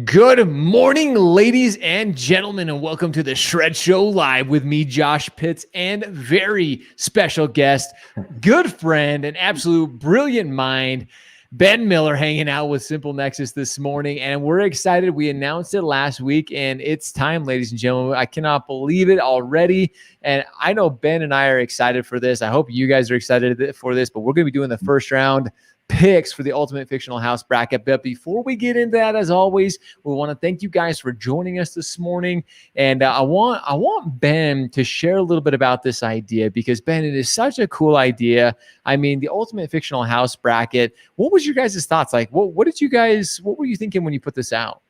Good morning, ladies and gentlemen, and welcome to the Shred Show Live with me, Josh Pitts, and very special guest, good friend, and absolute brilliant mind, Ben Miller, hanging out with Simple Nexus this morning. And we're excited. We announced it last week, and it's time, ladies and gentlemen. I cannot believe it already. And I know Ben and I are excited for this. I hope you guys are excited for this, but we're going to be doing the first round picks for the Ultimate Fictional House bracket. But before we get into that, as always, we want to thank you guys for joining us this morning. And I want Ben to share a little bit about this idea, because Ben, it is such a cool idea. I mean, the Ultimate Fictional House bracket. What was your guys' thoughts? Like, what were you thinking when you put this out?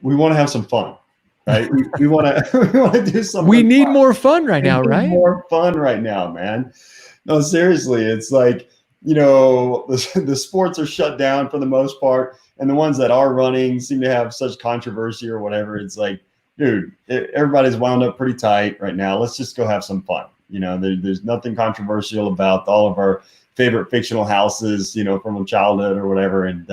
We want to have some fun, right? we want to do something. We need more fun right now, right? More fun right now, man. No, seriously, it's like, you know, the sports are shut down for the most part, and the ones that are running seem to have such controversy or whatever. It's like, dude, everybody's wound up pretty tight right now. Let's just go have some fun. You know, there's nothing controversial about all of our favorite fictional houses, you know, from childhood or whatever. And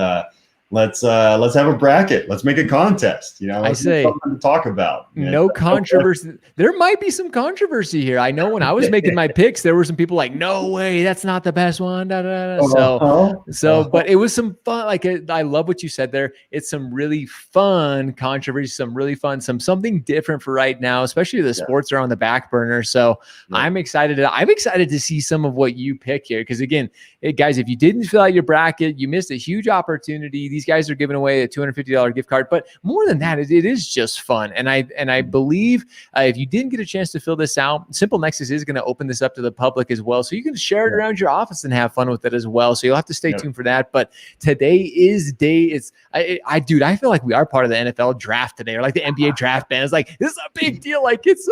let's have a bracket. Let's make a contest. You know, let's say something to talk about. No controversy. There might be some controversy here. I know when I was making my picks, there were some people like, "No way, that's not the best one." Da, da, da. But it was some fun. Like, I love what you said there. It's some really fun controversy, something different for right now. Especially the sports are on the back burner. So I'm excited. I'm excited to see some of what you pick here, because again, guys, if you didn't fill out your bracket, you missed a huge opportunity. These guys are giving away a $250 gift card, but more than that, it is just fun. And I believe if you didn't get a chance to fill this out, Simple Nexus is going to open this up to the public as well, so you can share it around your office and have fun with it as well. So you'll have to stay tuned for that. But today is day. Dude, I feel like we are part of the NFL draft today, or like the NBA draft band. It's like, this is a big deal. Like, it's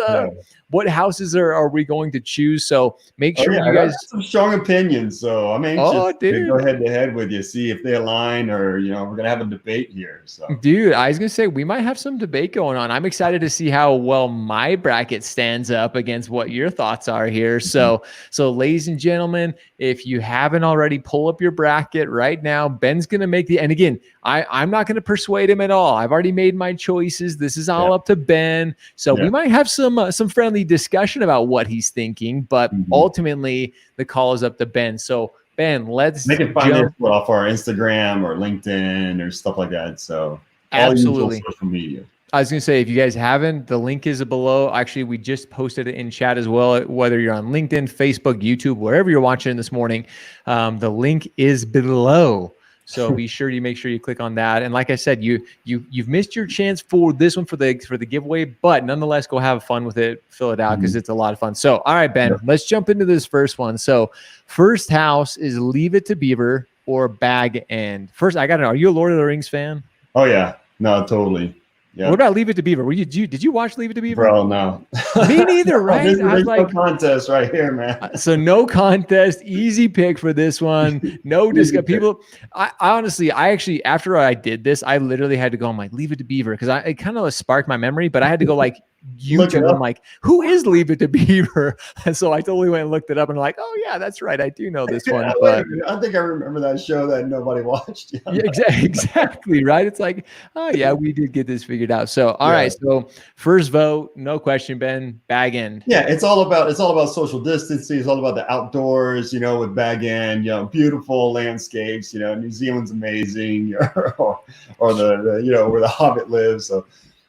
what houses are we going to choose? So make sure you guys have some strong opinions. So I'm anxious to go head to head with you, see if they align, or we're gonna have a debate here. So, dude, I was gonna say we might have some debate going on. I'm excited to see how well my bracket stands up against what your thoughts are here. So ladies and gentlemen, if you haven't already, pull up your bracket right now. Ben's gonna make and again, I'm not gonna persuade him at all. I've already made my choices. This is all up to Ben. So we might have some friendly discussion about what he's thinking, but ultimately the call is up to Ben. So Ben, they can find this off our Instagram or LinkedIn or stuff like that. So absolutely, all social media. I was going to say, if you guys haven't, the link is below. Actually, we just posted it in chat as well. Whether you're on LinkedIn, Facebook, YouTube, wherever you're watching this morning, the link is below. So be sure you make sure you click on that. And like I said, you've missed your chance for this one for the giveaway, but nonetheless, go have fun with it, fill it out, because it's a lot of fun. So, all right, Ben, let's jump into this first one. So, first house is Leave It to Beaver or Bag End. First, I got to know, are you a Lord of the Rings fan? Oh yeah, no, totally. Yeah. What about Leave It to Beaver? Did you watch Leave It to Beaver? Bro, no. Me neither, right? There's no contest right here, man. So no contest, easy pick for this one. No discussion. People, I honestly, after I did this, I literally had to go, I'm like, Leave It to Beaver, because it kind of sparked my memory, but I had to go like YouTube. I'm like, who is Leave It to Beaver? And so I totally went and looked it up, and I'm like, oh yeah, that's right, I do know this one. But I think I remember that show that nobody watched. Yeah, exactly, right. It's like, oh yeah, we did get this figured out. So all right, so first vote, no question, Ben, Bag End. Yeah, it's all about social distancing. It's all about the outdoors, with Bag End, beautiful landscapes. New Zealand's amazing, or the where the Hobbit lives. So.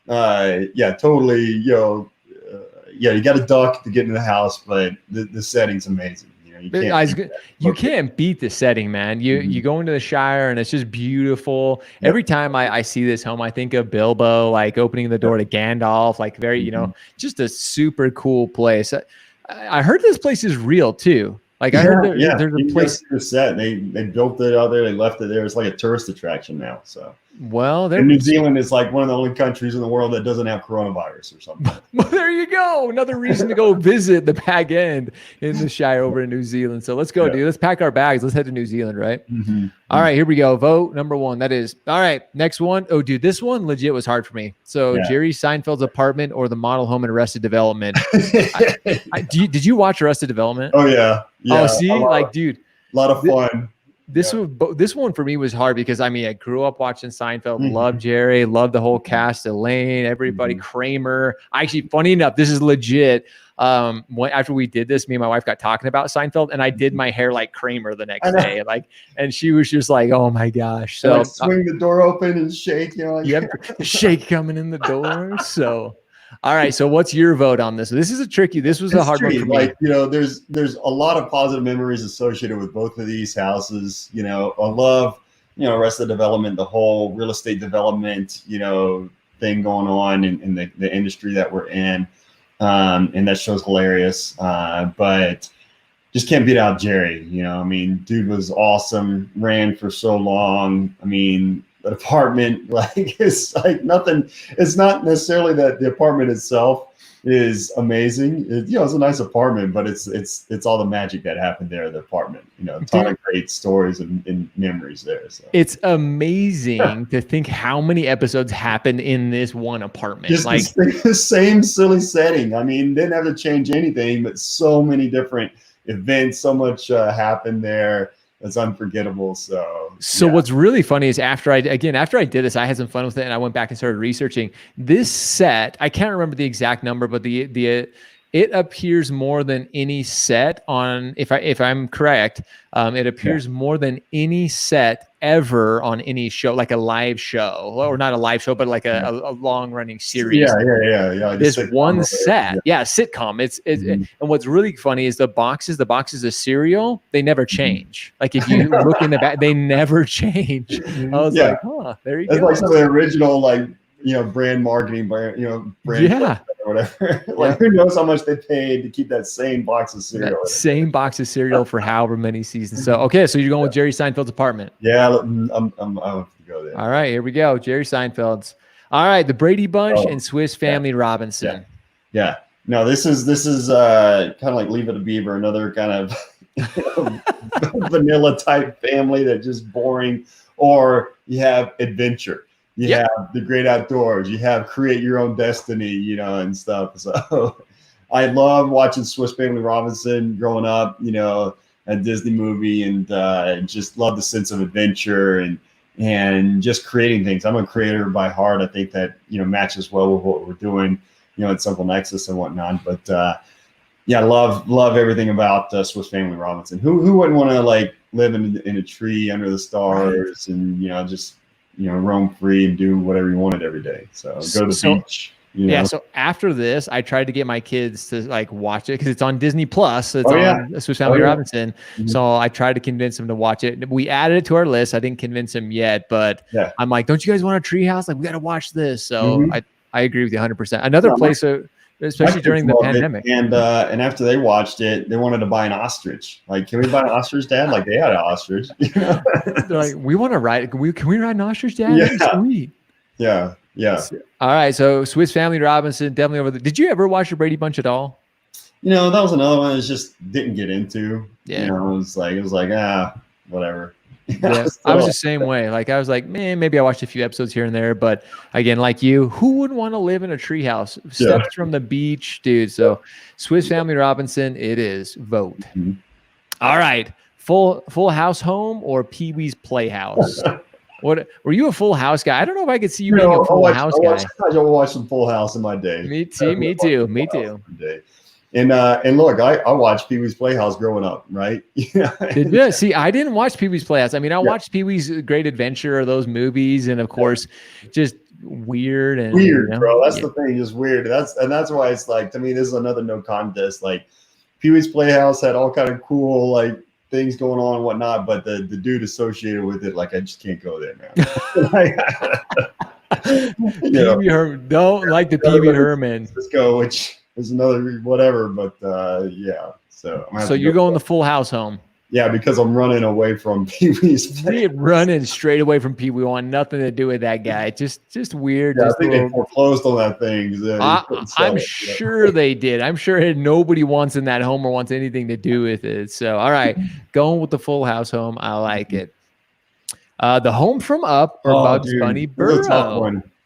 Totally. You got a duck to get into the house, but the setting's amazing. You can't beat the setting, man. You go into the Shire and it's just beautiful. Every time I see this home, I think of Bilbo, like opening the door to Gandalf, like very, just a super cool place. I heard this place is real too. Like I heard there's a place set. They built it out there. They left it there. It's like a tourist attraction now. So. Well, New Zealand is like one of the only countries in the world that doesn't have coronavirus or something. Well, there you go. Another reason to go visit the Bag End in the Shire over in New Zealand. So let's go, dude. Let's pack our bags. Let's head to New Zealand, right? All right, here we go. Vote number one. That is. All right, next one. Oh, dude, this one legit was hard for me. So Jerry Seinfeld's apartment or the model home in Arrested Development. Did you watch Arrested Development? Oh, yeah. Oh, see? Like, dude. A lot of fun. this one for me was hard because I mean I grew up watching Seinfeld, loved Jerry, loved the whole cast, Elaine, everybody, Kramer. Actually, funny enough, this is legit. After we did this, me and my wife got talking about Seinfeld, and I did my hair like Kramer the next day, and she was just like, "Oh my gosh!" So swing the door open and shake, yep, shake coming in the door. So. All right. So what's your vote on this? This was a hard one for me. There's a lot of positive memories associated with both of these houses. I love, Arrested Development, the whole real estate development, thing going on in the industry that we're in. And that show's hilarious. But just can't beat out Jerry. Dude was awesome, ran for so long. The apartment, it's like nothing. It's not necessarily that the apartment itself is amazing. It's a nice apartment, but it's all the magic that happened there at the apartment. A ton of great stories and memories there. So it's amazing to think how many episodes happened in this one apartment. Just the same silly setting. Didn't have to change anything, but so many different events. So much happened there. It's unforgettable. So what's really funny is after I did this, I had some fun with it, and I went back and started researching this set. I can't remember the exact number, but it appears more than any set on, if I'm correct, it appears more than any set ever on any show, like a live show, or not a live show, but like a long running series. Yeah. Like this one set, sitcom. And what's really funny is the boxes of cereal, they never change. Like if you look in the back, they never change. I was like, there you go. It's like some of the original, brand marketing, brand or whatever. Who knows how much they paid to keep that same box of cereal. For however many seasons. So okay, so you're going with Jerry Seinfeld's apartment. Yeah, I'll have to go there. All right, here we go. Jerry Seinfeld's. All right, the Brady Bunch and Swiss Family Robinson. Yeah. No, this is kind of like Leave It to Beaver, another kind of vanilla type family that just boring. Or you have adventure. You have the great outdoors. You have create your own destiny, and stuff. So I love watching Swiss Family Robinson growing up, a Disney movie, and just love the sense of adventure and just creating things. I'm a creator by heart. I think that, matches well with what we're doing, at Simple Nexus and whatnot. But love everything about Swiss Family Robinson. Who wouldn't want to live in a tree under the stars and, just roam free and do whatever you wanted every day. So go to the beach. So after this, I tried to get my kids to watch it because it's on Disney Plus. It's on Swiss Family Robinson. Mm-hmm. So I tried to convince them to watch it. We added it to our list. I didn't convince them yet, but I'm like, don't you guys want a treehouse? We got to watch this. So I agree with you 100%. Another place, especially during the pandemic. And after they watched it, they wanted to buy an ostrich. Can we buy an ostrich, Dad? They had an ostrich. They're like, we want to ride. Can we ride an ostrich, Dad? Yeah. Sweet. Yeah. All right. So Swiss Family Robinson, definitely over there. Did you ever watch the Brady Bunch at all? That was another one I just didn't get into. Yeah. It was like, whatever. Yeah, I was the same way. I was like, man, maybe I watched a few episodes here and there, but again, like you, who would want to live in a treehouse? Steps from the beach, dude. So Swiss Family Robinson, it is. Vote. Mm-hmm. All right, Full House home or Pee Wee's Playhouse? What were you a Full House guy? I don't know if I could see you being a Full House guy. I watched some Full House in my day. Me too. And look, I watched Pee Wee's Playhouse growing up, right? Did you? See, I didn't watch Pee Wee's Playhouse. I watched Pee Wee's Great Adventure or those movies, and of course, just weird and bro. That's the thing, just weird. That's why it's to me, this is another no contest. Pee Wee's Playhouse had all kind of cool things going on and whatnot, but the dude associated with it, I just can't go there, man. Pee Wee Herman, don't like the Pee Wee Herman. Let's go, which is another whatever, but So you're going the Full House home? Yeah, because I'm running away from Pee Wee's. Running straight away from Pee Wee. Want nothing to do with that guy. Just weird. Yeah, I think they foreclosed on that thing. I'm sure they did. I'm sure nobody wants in that home or wants anything to do with it. So, all right, going with the Full House home. I like it. The Home from Up or Bugs Bunny Burrow.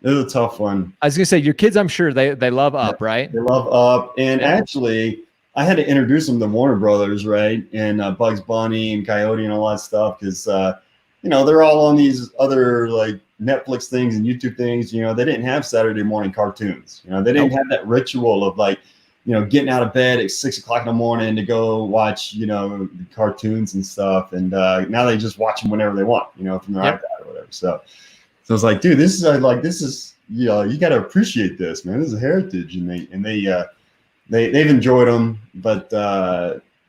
This is a tough one. I was gonna say your kids. I'm sure they love Up, right? They love Up, and actually, I had to introduce them to Warner Brothers, right? And Bugs Bunny and Coyote and all that stuff, because they're all on these other like Netflix things and YouTube things. They didn't have Saturday morning cartoons. They didn't have that ritual of like, getting out of bed at 6 o'clock in the morning to go watch, cartoons and stuff. And now they just watch them whenever they want, from their iPad or whatever. So it's like, dude, this is you got to appreciate this, man. This is a heritage, and they've enjoyed them, but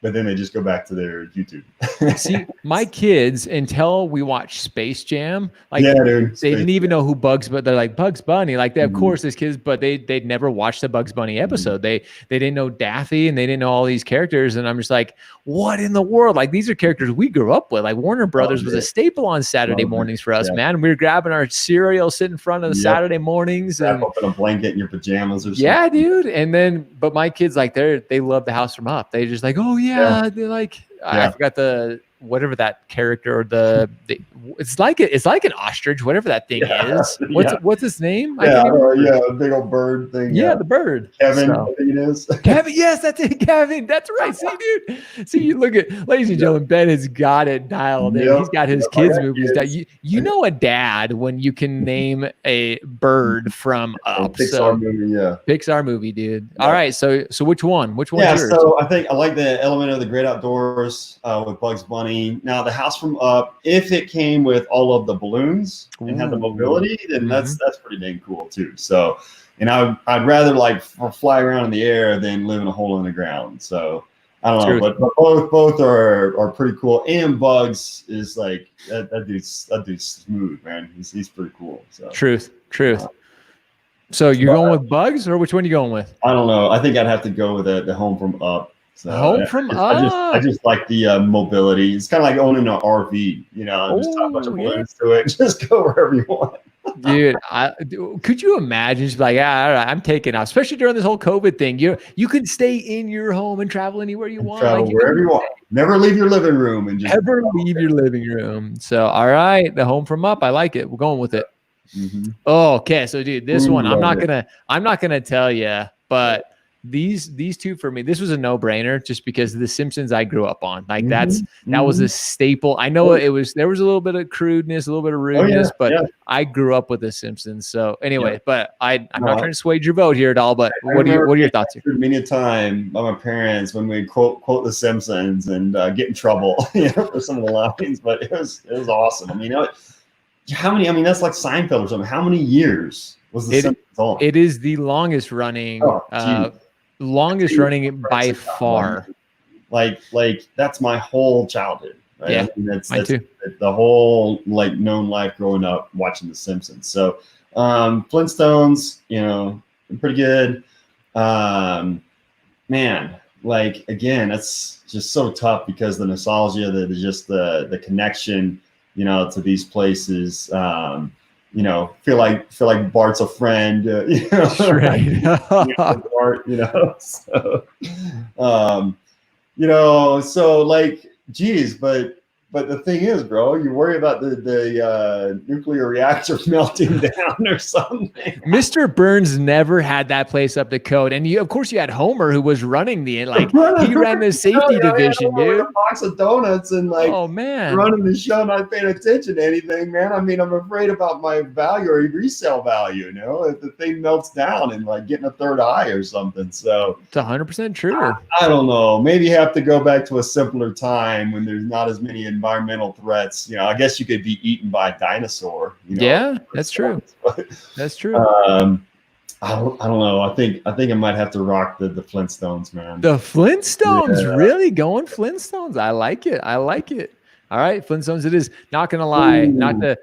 then they just go back to their YouTube. See, my kids, until we watched Space Jam, like dude, they didn't even know who they're like Bugs Bunny, like they, of course, as kids, but they'd never watched the Bugs Bunny episode. They didn't know Daffy, and they didn't know all these characters. And I'm just like, what in the world? Like, these are characters we grew up with. Like Warner Brothers was a staple on Saturday mornings for us, man. We were grabbing our cereal, sitting in front of the Saturday mornings, and up in a blanket in your pajamas or something. Yeah, dude. And then, but my kids, like, they love the House from Up. They just like, oh yeah. They're like, I forgot whatever that character, it's like an ostrich, whatever that thing is. What's his name? A big old bird thing. Yeah, the bird. Kevin, I think it is. Kevin, yes, that's it, Kevin. That's right. See, dude. See, you look at, ladies and gentlemen, Ben has got it dialed in. He's got his kids' movies. You know a dad when you can name a bird from Up. Pixar movie, Pixar movie, dude. Yeah. All right, so which one? Which one's yours? So I think I like the element of the great outdoors with Bugs Bunny. Now, the House from Up, if it came with all of the balloons and had the mobility, then that's pretty dang cool too. So, and I'd rather like fly around in the air than live in a hole in the ground. So I don't know, but both are pretty cool. And Bugs is like that dude's smooth, man. He's pretty cool. So truth. So you're going with Bugs, or which one are you going with? I don't know. I think I'd have to go with the Home from Up. So Home from Up. I just like the mobility. It's kind of like owning an RV, just tie a bunch of balloons to it. Just go wherever you want. Dude, could you imagine? Just like, all right, I'm taking off, especially during this whole COVID thing. You could stay in your home and travel anywhere you want. Travel wherever you want. Never leave your living room and just never leave your living room. So, all right, the Home from Up. I like it. We're going with it. Mm-hmm. Oh, okay. So, dude, this one, I'm not gonna tell you, but these two for me, this was a no-brainer just because the Simpsons I grew up on. Like that was a staple. I know there was a little bit of crudeness, a little bit of rudeness, but I grew up with the Simpsons. So anyway, but I'm not trying to sway your vote here at all, but what are your thoughts here? Many a time by my parents when we quote the Simpsons and get in trouble for some of the lines, but it was awesome. I mean, how many, that's like Seinfeld or something. How many years was the Simpsons on? It is the longest running by far. Like that's my whole childhood, right? Yeah, that's mine too. The whole like known life growing up watching the Simpsons. So Flintstones, pretty good. Man, like again, that's just so tough because the nostalgia, the connection, to these places. Feel like Bart's a friend, right. Bart, so like, geez, but the thing is, bro, you worry about the nuclear reactor melting down or something. Mr. Burns never had that place up to code, and of course you had Homer who was running he ran the safety division, dude. A box of donuts and oh man, running the show, not paying attention to anything, man. I mean, I'm afraid about my value or resale value. If the thing melts down and like getting a third eye or something. So it's 100% true. I don't know. Maybe you have to go back to a simpler time when there's not as many environmental threats. I guess you could be eaten by a dinosaur. Yeah, that's true. That's true. I don't know. I think I might have to rock the Flintstones, man. The Flintstones, really going Flintstones. I like it. All right, Flintstones. It is. Not gonna lie, not to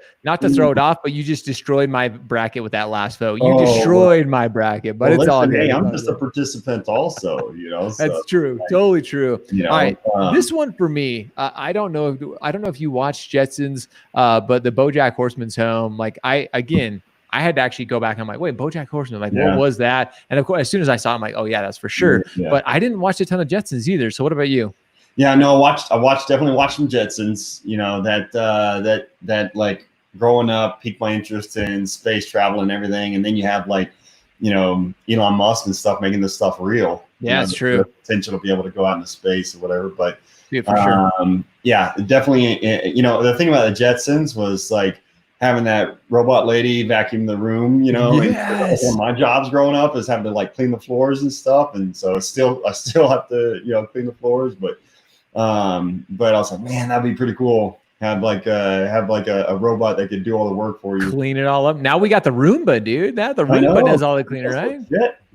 throw it off, but you just destroyed my bracket with that last vote. You destroyed my bracket, but it's all good. Hey, I'm just a participant, also. So, that's true. Totally true. All right, this one for me. I don't know if you watched Jetsons, but the BoJack Horseman's Home. Like I had to actually go back and I'm like, wait, BoJack Horseman, like what was that? And of course, as soon as I saw it, I'm like, oh yeah, that's for sure. Yeah. But I didn't watch a ton of Jetsons either. So what about you? Yeah, no, I definitely watched some Jetsons, that like growing up piqued my interest in space travel and everything. And then you have like, Elon Musk and stuff making this stuff real, Yeah, it's true. The potential to be able to go out into space or whatever. But yeah, for sure. Yeah, definitely. The thing about the Jetsons was like having that robot lady vacuum the room, Yes. and one of my jobs growing up is having to like clean the floors and stuff. And so I still have to, clean the floors, but I was like, man, that'd be pretty cool. Have like a robot that could do all the work for you. Clean it all up. Now we got the Roomba, dude. Now the Roomba does all the cleaning, right?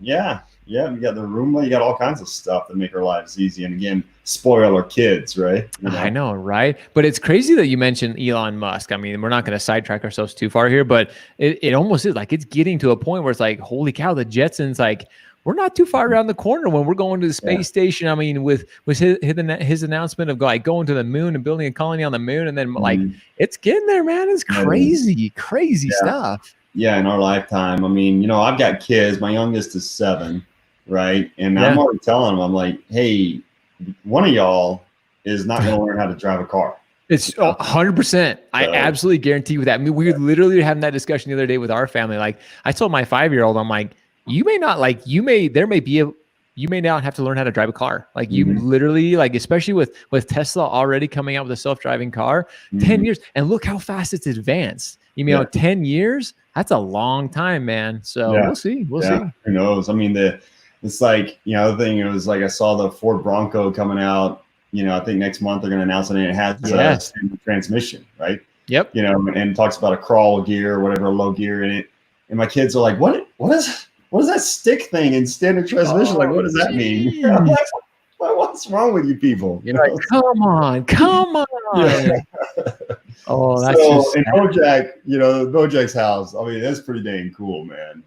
Yeah. You got the Roomba. You got all kinds of stuff to make our lives easy. And again, spoil our kids, right? I know, right? But it's crazy that you mentioned Elon Musk. I mean, we're not going to sidetrack ourselves too far here, but it almost is like it's getting to a point where it's like, holy cow, the Jetsons, like, we're not too far around the corner when we're going to the space station. I mean, with his announcement of like going to the moon and building a colony on the moon, and then like it's getting there, man. It's crazy stuff. Yeah, in our lifetime. I mean, I've got kids. My youngest is 7, right? And I'm already telling them, I'm like, hey, one of y'all is not going to learn how to drive a car. It's 100%. I absolutely guarantee you that. I mean, we were literally having that discussion the other day with our family. Like, I told my 5-year-old, I'm like, you may not you may not have to learn how to drive a car. Like you literally, like, especially with Tesla already coming out with a self-driving car, 10 years, and look how fast it's advanced. 10 years, that's a long time, man. So we'll see. We'll see. Who knows? I mean, it's like, the thing, it was like, I saw the Ford Bronco coming out, I think next month they're going to announce it, and it has a standard transmission, right? Yep. And talks about a crawl gear or whatever, low gear in it. And my kids are like, what is that stick thing in standard transmission? Like, what does that mean? I'm like, what's wrong with you people? You're like, come on. Yeah. Oh, that's so in Bojack, Bojack's house. I mean, that's pretty dang cool, man.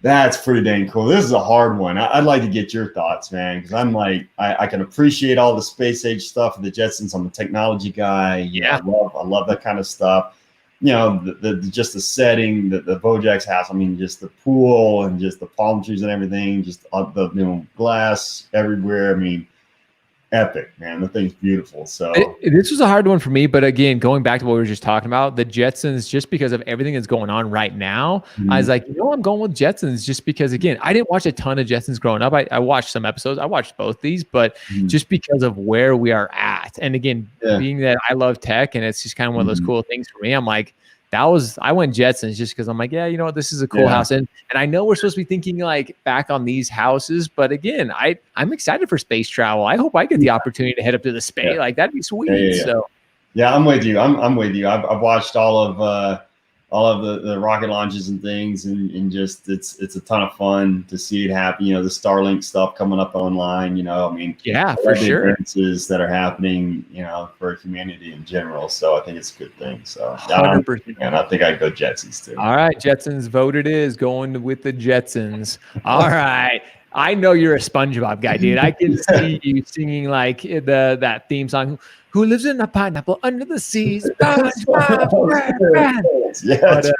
That's pretty dang cool. This is a hard one. I'd like to get your thoughts, man, because I'm like, I can appreciate all the space age stuff of the Jetsons. I'm a technology guy. Yeah, I love that kind of stuff. Just the setting, the Bojack's house. I mean, just the pool and just the palm trees and everything, just the glass everywhere. I mean, epic, man. The thing's beautiful. So this was a hard one for me, but again, going back to what we were just talking about, the Jetsons, just because of everything that's going on right now, I was like, I'm going with Jetsons just because, again, I didn't watch a ton of Jetsons growing up. I watched some episodes. I watched both these, but just because of where we are at, and again, being that I love tech, and it's just kind of one of those cool things for me. I'm like, I went Jetsons just because I'm like, this is a cool house. And I know we're supposed to be thinking like back on these houses, but again, I'm excited for space travel. I hope I get the opportunity to head up to the space. Like, that'd be sweet. So I'm with you. I'm with you. I've watched all of the rocket launches and things, and just it's a ton of fun to see it happen. The Starlink stuff coming up online. I mean, for sure, advances that are happening, for humanity in general. So I think it's a good thing. So 100%. And I think I'd go Jetsons too. All right, Jetsons voted is going with the Jetsons. All right. I know you're a SpongeBob guy, dude. I can see you singing like that theme song. Who lives in a pineapple under the sea? Yes.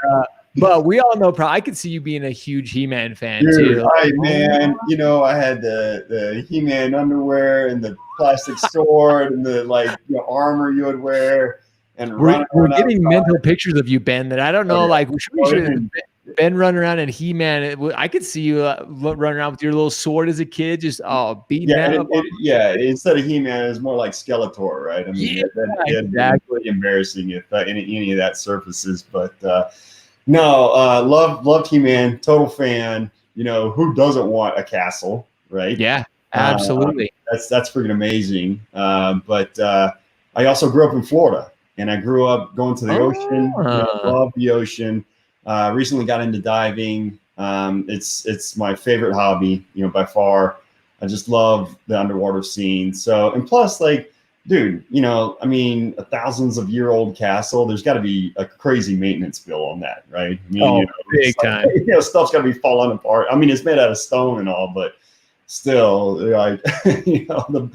But we all know, I could see you being a huge HeMan fan, dude, too. Right, man. I had the HeMan underwear and the plastic sword and the armor you would wear. And we're getting mental pictures of you, Ben, that I don't know. Like, we should Ben running around in HeMan. I could see you running around with your little sword as a kid, just beating up. Instead of HeMan, it's more like Skeletor, right? I mean, exactly. Embarrassing if any of that surfaces, but loved HeMan, total fan. Who doesn't want a castle, right? Yeah, absolutely. That's freaking amazing. But I also grew up in Florida, and I grew up going to the ocean. Love the ocean. Recently got into diving. It's my favorite hobby, by far. I just love the underwater scene. So, and plus, like, dude, I mean, a thousands of year old castle, there's got to be a crazy maintenance bill on that, right? I mean, big time. Stuff's got to be falling apart. I mean, it's made out of stone and all, but still, like, the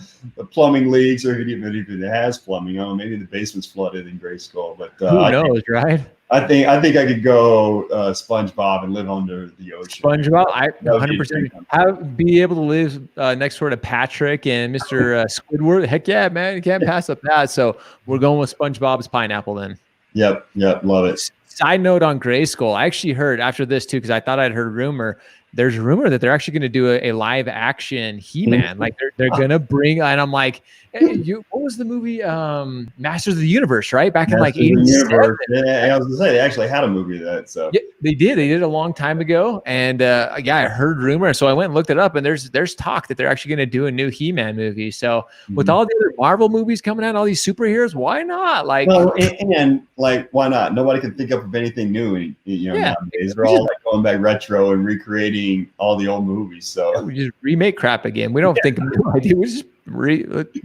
plumbing leaks, or even if it has plumbing, maybe the basement's flooded in Grayskull, but who knows, right? I think I could go SpongeBob and live under the ocean. SpongeBob, I 100% be able to live next door to Patrick and Mr. Squidward. Heck yeah, man, you can't pass up that. So we're going with SpongeBob's pineapple then. Yep, love it. Side note on Grayskull, I actually heard after this too, because I thought I'd heard a rumor there's a rumor that they're actually going to do a live action HeMan. Like they're going to bring, and I'm like, hey, what was the movie? Masters of the Universe, right? Back in like 87. Yeah, I was gonna say they actually had a movie of that. So yeah, they did it a long time ago. And yeah, I heard rumor. So I went and looked it up, and there's talk that they're actually going to do a new HeMan movie. So with all the other Marvel movies coming out, all these superheroes, why not? Like, well, and like, why not? Nobody can think up of anything new, nowadays. They're all like going back retro and recreating all the old movies. So we just remake crap again. We don't think of new ideas. We just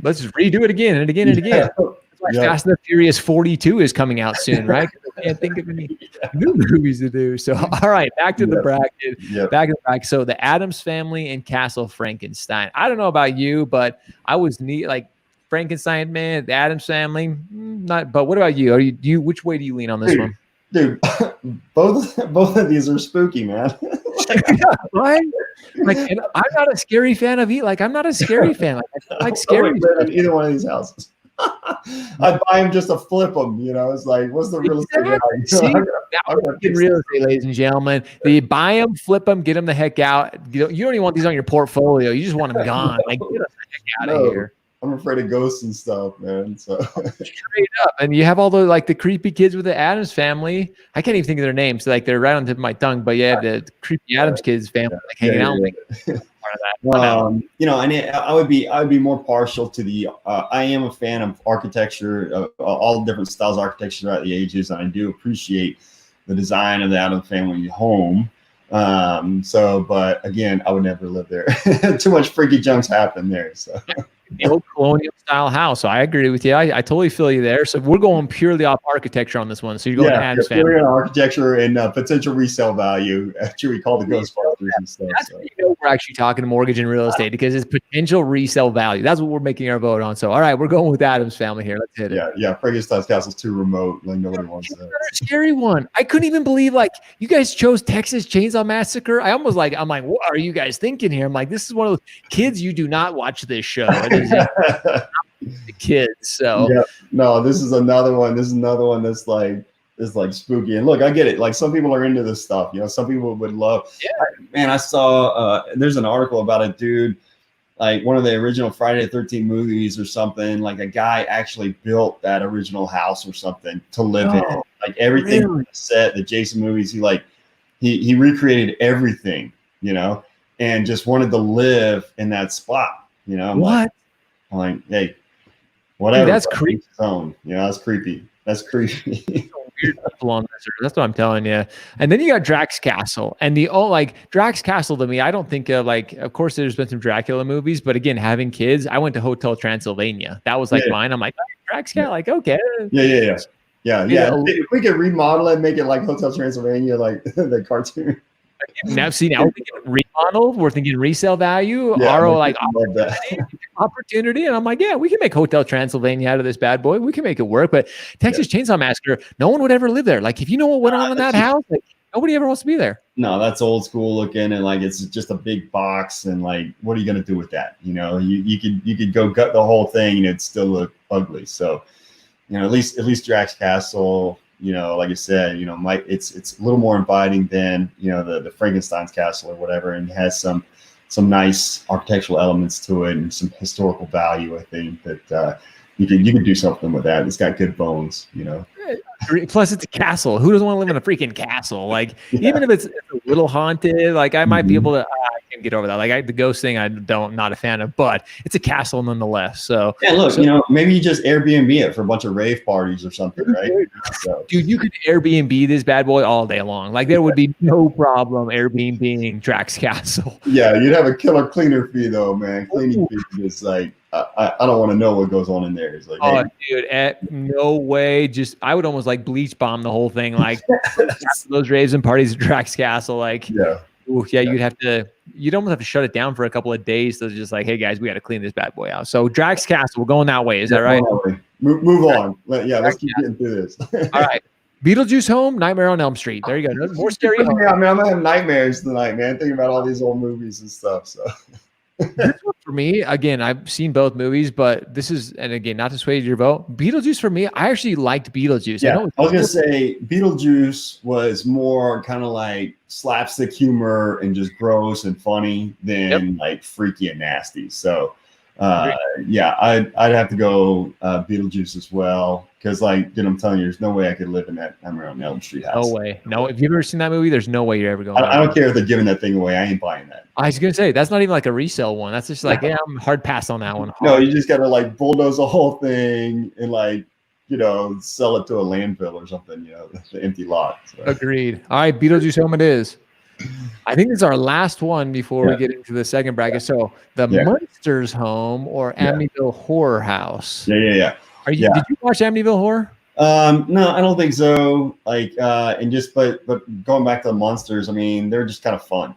let's just redo it again and again and again. That's why Fast and the Furious 42 is coming out soon, right? I can't think of any new movies to do. So, all right, back to the bracket. Back to the bracket. So, the Addams Family and Castle Frankenstein. I don't know about you, but I was like Frankenstein, man. The Addams Family, not. But what about you? Are you? Which way do you lean on this one? Dude, both of these are spooky, man. Right? Like, and I'm not a scary fan of Like, I'm not a scary fan. Like, I like scary. In either one of these houses. I'd buy them just to flip them. It's like, what's the real estate value? See, in real estate, ladies and gentlemen. You buy them, flip them, get them the heck out. You don't even want these on your portfolio. You just want them gone. Like, get them the heck out of here. I'm afraid of ghosts and stuff, man. So straight up, and you have all the like the creepy kids with the Addams Family. I can't even think of their names. Like they're right on the tip of my tongue. But yeah, the creepy Addams kids family like hanging out. And I would be more partial to the. I am a fan of architecture, all different styles of architecture throughout the ages, and I do appreciate the design of the Addams Family home. But again, I would never live there. Too much freaky junks happen there. So. The old colonial style house. So I agree with you. I totally feel you there. So we're going purely off architecture on this one. So you're going to Addams Family. Purely on architecture and potential resale value after we call the Ghostbusters and stuff. That's we're actually talking mortgage and real estate because it's potential resale value. That's what we're making our vote on. So all right, we're going with Addams Family here. Let's hit it. Yeah. Frankenstein's Castle's too remote. Like nobody wants that. Scary one. I couldn't even believe like you guys chose Texas Chainsaw Massacre. I'm like, what are you guys thinking here? I'm like, this is one of those kids. You do not watch this show. The kids. So no, this is another one. That's like spooky. And look, I get it. Like some people are into this stuff. Some people would love. I saw there's an article about a dude, like one of the original Friday the 13th movies or something. Like a guy actually built that original house or something to live in. Like everything set the Jason movies. He recreated everything. And just wanted to live in that spot. What? I'm like, hey, whatever. Dude, that's creepy. That's creepy. That's creepy. Weird people on this. That's what I'm telling you. And then you got Drax Castle, and Drax Castle to me, I don't think of like. Of course, there's been some Dracula movies, but again, having kids, I went to Hotel Transylvania. That was like mine. I'm like Drax Castle, like okay. Yeah. If we could remodel it, make it like Hotel Transylvania, like the cartoon. Now, we're thinking remodeled. We're thinking resale value. Opportunity. And I'm like, yeah, we can make Hotel Transylvania out of this bad boy. We can make it work. But Texas Chainsaw Massacre, no one would ever live there. Like, if you know what went on in that house, like nobody ever wants to be there. No, that's old school looking, and like it's just a big box. And like, what are you gonna do with that? You could go gut the whole thing, and it'd still look ugly. So, at least Drax Castle. Like I said, it's a little more inviting than the Frankenstein's castle or whatever, and has some nice architectural elements to it and some historical value. I think that you can do something with that. It's got good bones, Plus, it's a castle. Who doesn't want to live in a freaking castle? Like, even if it's a little haunted, like I might be able to. I can get over that. Like the ghost thing, not a fan of, but it's a castle nonetheless. So look, maybe you just Airbnb it for a bunch of rave parties or something, right? Dude, you could Airbnb this bad boy all day long. Like there would be no problem Airbnb-ing Drax Castle. Yeah, you'd have a killer cleaner fee though, man. Cleaning fee is like. I don't want to know what goes on in there. It's like, dude, no way. Just I would almost like bleach bomb the whole thing, like those raves and parties at Drax Castle. Like, you'd almost have to shut it down for a couple of days. So just like, hey guys, we got to clean this bad boy out. So Drax Castle, we're going that way. Is that right? Move on. Let's keep getting through this. All right. Beetlejuice home, Nightmare on Elm Street. There you go. More scary. I'm gonna have nightmares tonight, man. Thinking about all these old movies and stuff. So. This one for me, again, I've seen both movies, but this is, and again, not to sway your vote. Beetlejuice for me, I actually liked Beetlejuice. Yeah, I was gonna say Beetlejuice was more kind of like slapstick humor and just gross and funny than like freaky and nasty. So, yeah, I'd have to go Beetlejuice as well because, like, I'm telling you, there's no way I could live in that Nightmare on Elm Street house. No way. No, if you've ever seen that movie, there's no way you're ever going. I don't care if they're giving that thing away. I ain't buying that. I was gonna say that's not even like a resale one. That's just like, yeah, I'm hard pass on that one. No, you just gotta like bulldoze the whole thing and like, sell it to a landfill or something, the empty lot. So. Agreed. All right, Beetlejuice home it is. I think this is our last one before we get into the second bracket. So the Munsters home or Amityville Horror House. Yeah. Did you watch Amityville Horror? No, I don't think so. Like, but going back to the Munsters, I mean, they're just kind of fun,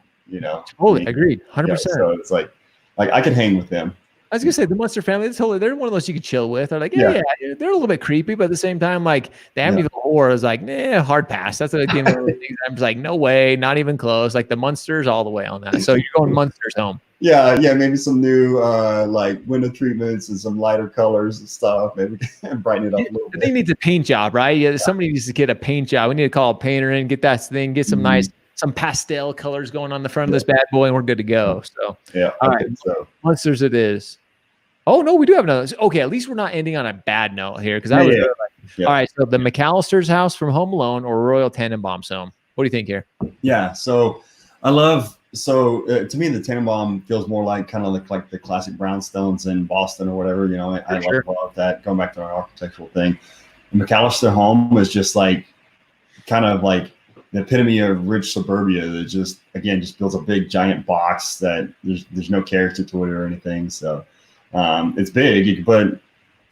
Totally agreed, 100%. So it's like I could hang with them. I was gonna say the Munster family. They're one of those you could chill with. They're like, they're a little bit creepy, but at the same time, like the Amityville Horror is like, hard pass. That's a game. I'm just like, no way, not even close. Like the Munsters all the way on that. So you're going Munsters home. Yeah, maybe some new like window treatments and some lighter colors and stuff. Maybe brighten it up a little bit. They need the paint job, right? Yeah, somebody needs to get a paint job. We need to call a painter in, get that thing, get some nice, some pastel colors going on the front of this bad boy, and we're good to go. So all right, so Munsters it is. Oh no, we do have another. Okay, at least we're not ending on a bad note here because I was all right. So the McAllister's house from Home Alone or Royal Tenenbaum's home. What do you think here? Yeah, so I love. So to me, the Tannenbaum feels more like kind of like the classic brownstones in Boston or whatever. I love that. Going back to our architectural thing, the McAllister home was just like kind of like the epitome of rich suburbia. That just builds a big giant box that there's no character to it or anything. So it's big. You can put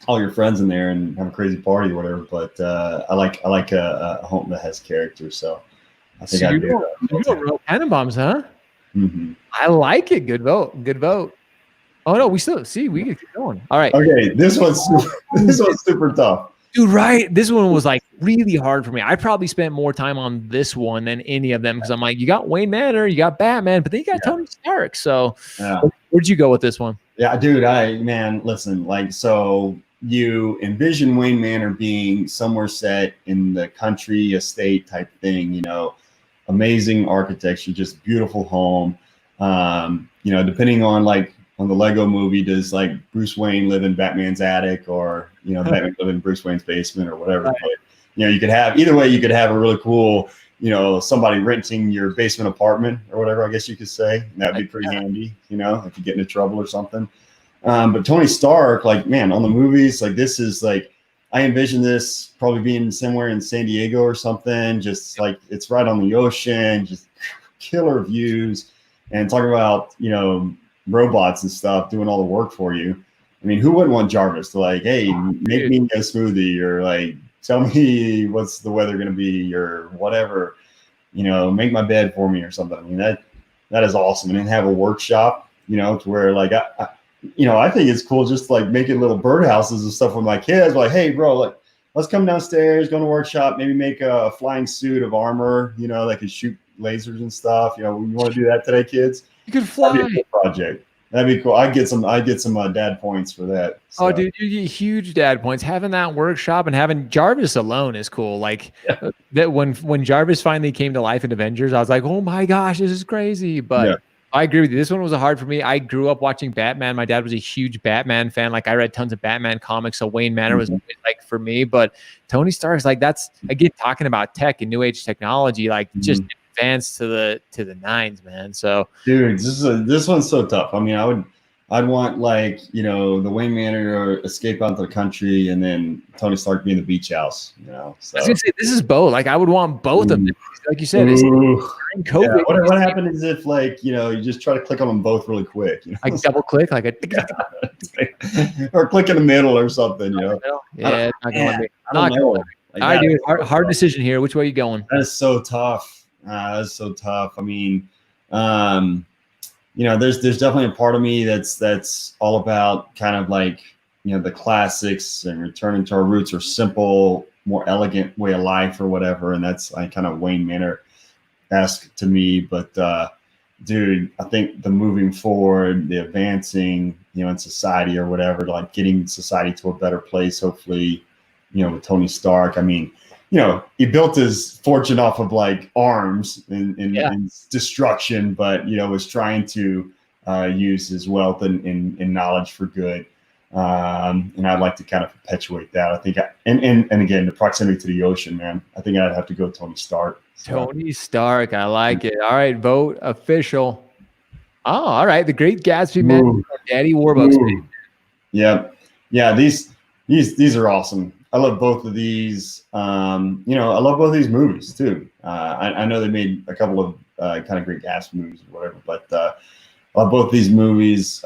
all your friends in there and have a crazy party or whatever. But I like a home that has character. So I think I'd do Royal Tenenbaums, huh? Mm-hmm. I like it. Good vote. Oh no, we can keep going. All right. Okay, this one's super tough. Dude, right? This one was like really hard for me. I probably spent more time on this one than any of them because I'm like, you got Wayne Manor, you got Batman, but then you got Tony Stark. So where'd you go with this one? Yeah, dude, listen, like, so you envision Wayne Manor being somewhere set in the country estate type thing, amazing architecture, just beautiful home. Depending on the Lego movie, does like Bruce Wayne live in Batman's attic or, Batman live in Bruce Wayne's basement or whatever. Right. But, you could have either way, you could have a really cool, somebody renting your basement apartment or whatever, I guess you could say. That'd be pretty handy, if you get into trouble or something. But Tony Stark, on the movies, this is I envision this probably being somewhere in San Diego or something, just like it's right on the ocean, just killer views, and talking about, robots and stuff doing all the work for you. I mean, who wouldn't want Jarvis to hey, make me a smoothie or tell me what's the weather going to be or whatever, make my bed for me or something. I mean, that is awesome. And then have a workshop, to where I think it's cool just making little birdhouses and stuff with my kids. Hey, bro, let's come downstairs, go to the workshop, maybe make a flying suit of armor, that can shoot lasers and stuff. You want to do that today, kids? You could fly. That'd be a cool project. That'd be cool. I'd get some dad points for that. So. Oh, dude, you get huge dad points. Having that workshop and having Jarvis alone is cool. That when Jarvis finally came to life in Avengers, I was like, oh my gosh, this is crazy. But I agree with you. This one was hard for me. I grew up watching Batman. My dad was a huge Batman fan. I read tons of Batman comics. So Wayne Manor was for me. But Tony Stark's that's again talking about tech and new age technology. Just advanced to the nines, man. So dude, this one's so tough. I mean, I'd want the Wayne Manor or escape out to the country and then Tony Stark being the beach house, So. I was gonna say this is both. I would want both of them. Like you said, it's during COVID. Yeah, what happens if you just try to click on them both really quick? Double click or click in the middle or something, Yeah, not going to be. All right, dude. Hard decision here. Which way are you going? That is so tough. That's so tough. I mean, there's definitely a part of me that's all about kind of the classics and returning to our roots or simple, more elegant way of life or whatever. And that's kind of Wayne Manor-esque to me. But dude, I think the moving forward, the advancing, in society or whatever, like getting society to a better place, hopefully, with Tony Stark. I mean, he built his fortune off of like arms and destruction, but, was trying to use his wealth and knowledge for good. And I'd like to kind of perpetuate that. I think, and again, the proximity to the ocean, man, I think I'd have to go Tony Stark. So. Tony Stark. I like it. All right. Vote official. Oh, all right. The Great Gatsby, man. Daddy Warbucks. Yeah. Yeah. These are awesome. I love both of these. I love both of these movies too. I know they made a couple of kind of Great Gatsby movies or whatever, but I love both these movies.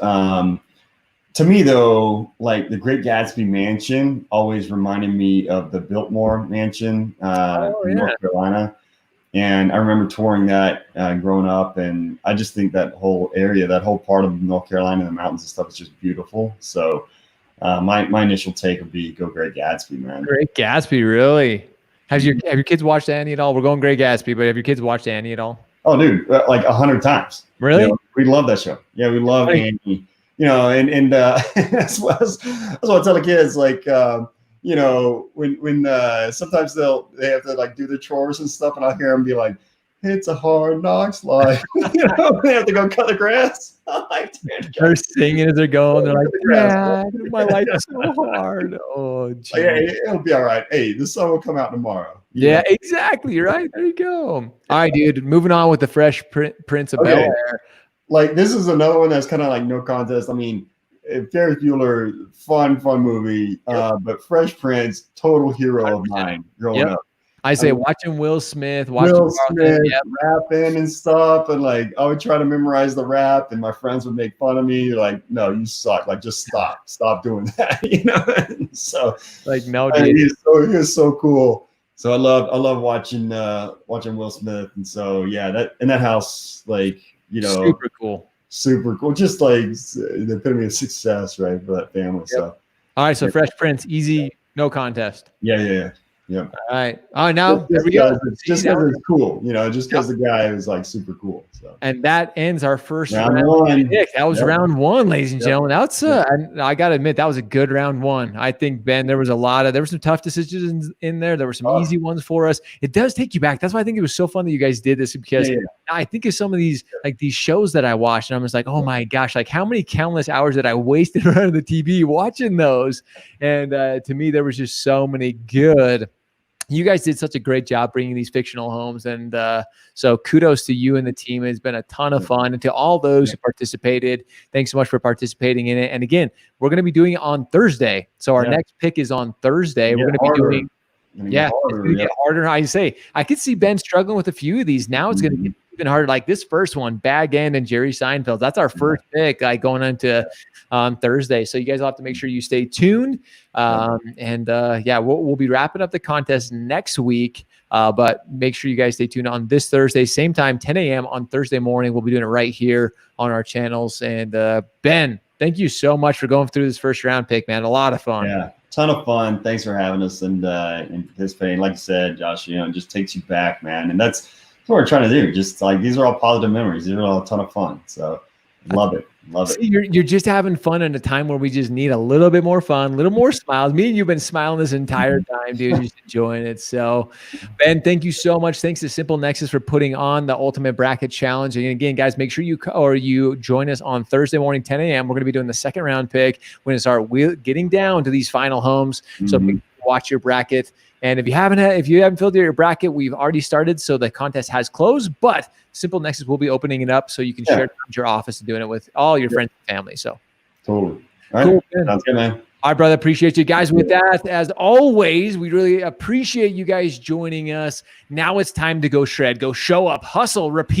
To me, though, like the Great Gatsby mansion always reminded me of the Biltmore mansion in North Carolina. And I remember touring that growing up. And I just think that whole area, that whole part of North Carolina, the mountains and stuff is just beautiful. So my initial take would be go Great Gatsby, man. Great Gatsby, really? Have your kids watched Annie at all? We're going Great Gatsby, but have your kids watched Annie at all? Oh, dude, like 100 times. Really? We love that show. Yeah, we love Annie. And as well as what I tell the kids, like, when sometimes they have to like do their chores and stuff, and I hear them be like, "It's a hard knocks life." They have to go cut the grass. They're singing as they're going. They're like, "Dad, my life is so hard." Oh, geez. Hey, it'll be all right. Hey, the sun will come out tomorrow. Yeah, exactly. Right. There you go. All right, dude. Moving on with the Fresh Prince of Bel-Air. Like, this is another one that's kind of like no contest. I mean, Ferris Bueller, fun movie, but Fresh Prince, total hero of mine growing up. I say watching Will Smith, rapping and stuff, and like I would try to memorize the rap, and my friends would make fun of me, like, "No, you suck! Like, just stop doing that," So, like, no, dude. He was so cool. So I love watching Will Smith, and so yeah, that in that house, like. Super cool. Just like the epitome of success, right, for that family. So, all right. So Fresh Prince, easy, no contest. Yeah. All right. Oh, now there we go. Just because it's cool, just because the guy is like super cool. So, and that ends our first round one. That was round one, ladies and gentlemen. That's I gotta admit that was a good round one. I think, Ben, there were some tough decisions in there. There were some easy ones for us. It does take you back. That's why I think it was so fun that you guys did this, because I think of some of these like these shows that I watched, and I'm just like, oh my gosh, like how many countless hours that I wasted around the TV watching those. And to me, there was just so many good. You guys did such a great job bringing these fictional homes. And so kudos to you and the team. It's been a ton of fun. And to all those who participated, thanks so much for participating in it. And again, we're going to be doing it on Thursday. So our next pick is on Thursday. We're going to be doing, it's going to get harder. How you say, I could see Ben struggling with a few of these. Now it's going to get even harder. Like this first one, Bag End and Jerry Seinfeld. That's our first pick, like going into Thursday. So you guys will have to make sure you stay tuned. We'll be wrapping up the contest next week. But make sure you guys stay tuned on this Thursday, same time, 10 a.m. on Thursday morning. We'll be doing it right here on our channels. And Ben, thank you so much for going through this first round pick, man. A lot of fun. Yeah, ton of fun. Thanks for having us and participating. Like you said, Josh, it just takes you back, man. And that's what we're trying to do. Just like these are all positive memories. These are all a ton of fun. So love it. See, you're just having fun in a time where we just need a little bit more fun, a little more smiles. Me and you've been smiling this entire time, dude. Just enjoying it. So, Ben, thank you so much. Thanks to Simple Nexus for putting on the Ultimate Bracket Challenge. And again, guys, make sure you join us on Thursday morning, 10 a.m. We're going to be doing the second round pick. We're going to start getting down to these final homes. So watch your bracket. And if you haven't filled out your bracket, we've already started, so the contest has closed. But Simple Nexus will be opening it up, so you can share it with your office and doing it with all your friends and family. So totally. All right. Cool. Sounds good, man. All right, brother. Appreciate you guys. With that, as always, we really appreciate you guys joining us. Now it's time to go shred, go show up, hustle, repeat.